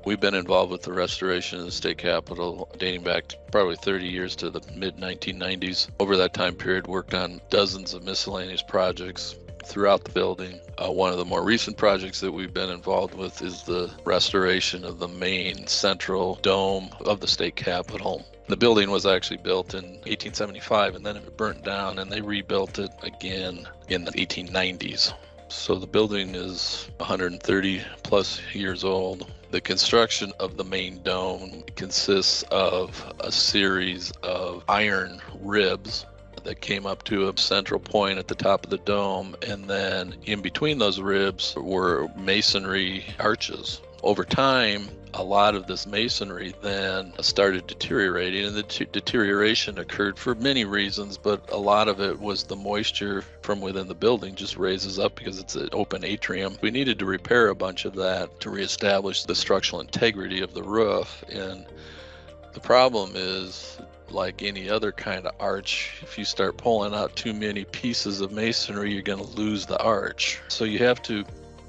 We've been involved with the restoration of the state capitol dating back to probably 30 years to the mid-1990s. Over that time period, worked on dozens of miscellaneous projects throughout the building. One of the more recent projects that we've been involved with is the restoration of the main central dome of the state capitol. The building was actually built in 1875 and then it burnt down and they rebuilt it again in the 1890s. So the building is 130 plus years old. The construction of the main dome consists of a series of iron ribs that came up to a central point at the top of the dome, and then in between those ribs were masonry arches. Over time, a lot of this masonry then started deteriorating, and the deterioration occurred for many reasons, but a lot of it was the moisture from within the building just raises up because it's an open atrium. We needed to repair a bunch of that to reestablish the structural integrity of the roof, and the problem is, like any other kind of arch, if you start pulling out too many pieces of masonry, you're going to lose the arch. So you have to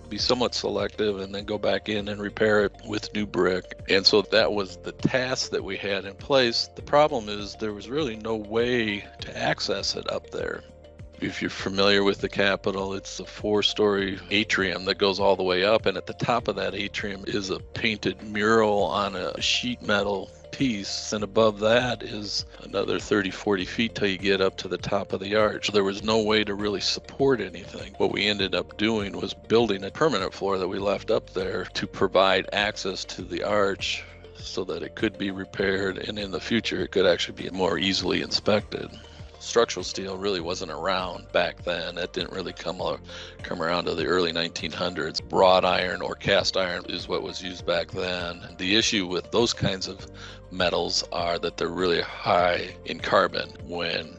be somewhat selective and then go back in and repair it with new brick. And so that was the task that we had in place. The problem is there was really no way to access it up there. If you're familiar with the Capitol, it's a 4-story atrium that goes all the way up, and at the top of that atrium is a painted mural on a sheet metal piece, and above that is another 30-40 feet till you get up to the top of the arch. There was no way to really support anything. What we ended up doing was building a permanent floor that we left up there to provide access to the arch so that it could be repaired, and in the future it could actually be more easily inspected. Structural steel really wasn't around back then. That didn't really come around to the early 1900s. Wrought iron or cast iron is what was used back then. The issue with those kinds of metals are that they're really high in carbon. When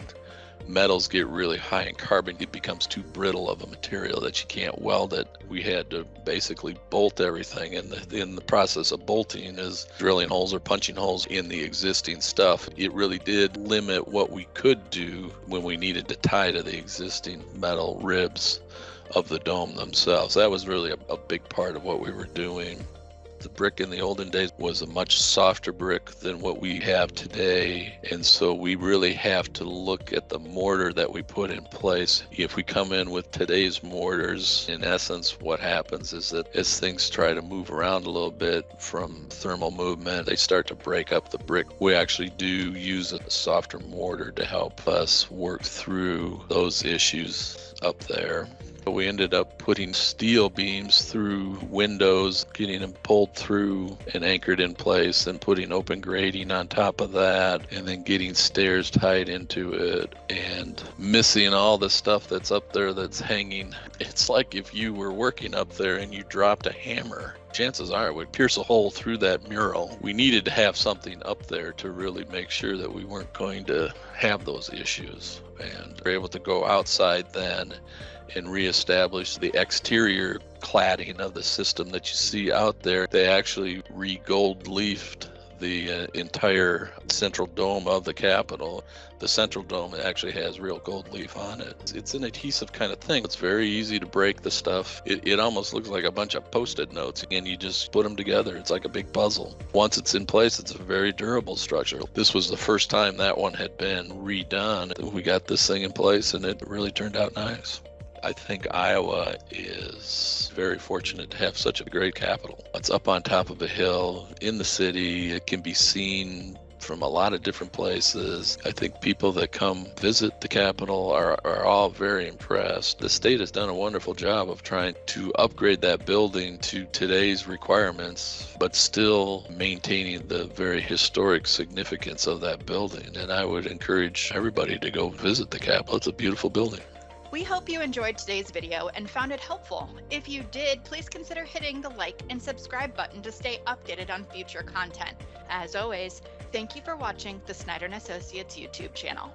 metals get really high in carbon, it becomes too brittle of a material that you can't weld it. We had to basically bolt everything, and in the process of bolting is drilling holes or punching holes in the existing stuff. It really did limit what we could do when we needed to tie to the existing metal ribs of the dome themselves. That was really a big part of what we were doing. The brick in the olden days was a much softer brick than what we have today, and so we really have to look at the mortar that we put in place. If we come in with today's mortars, in essence what happens is that as things try to move around a little bit from thermal movement, they start to break up the brick. We actually do use a softer mortar to help us work through those issues up there. We ended up putting steel beams through windows, getting them pulled through and anchored in place, and putting open grating on top of that, and then getting stairs tied into it, and missing all the stuff that's up there that's hanging. It's like if you were working up there and you dropped a hammer, chances are it would pierce a hole through that mural. We needed to have something up there to really make sure that we weren't going to have those issues. And we're able to go outside then and reestablish the exterior cladding of the system that you see out there. They actually re-gold leafed the entire central dome of the Capitol. The central dome actually has real gold leaf on it. It's an adhesive kind of thing. It's very easy to break the stuff. It almost looks like a bunch of Post-it notes, and you just put them together. It's like a big puzzle. Once it's in place, it's a very durable structure. This was the first time that one had been redone. We got this thing in place, and it really turned out nice. I think Iowa is very fortunate to have such a great capital. It's up on top of a hill in the city. It can be seen from a lot of different places. I think people that come visit the Capitol are all very impressed. The state has done a wonderful job of trying to upgrade that building to today's requirements, but still maintaining the very historic significance of that building. And I would encourage everybody to go visit the Capitol. It's a beautiful building. We hope you enjoyed today's video and found it helpful. If you did, please consider hitting the like and subscribe button to stay updated on future content. As always, thank you for watching the Snyder & Associates YouTube channel.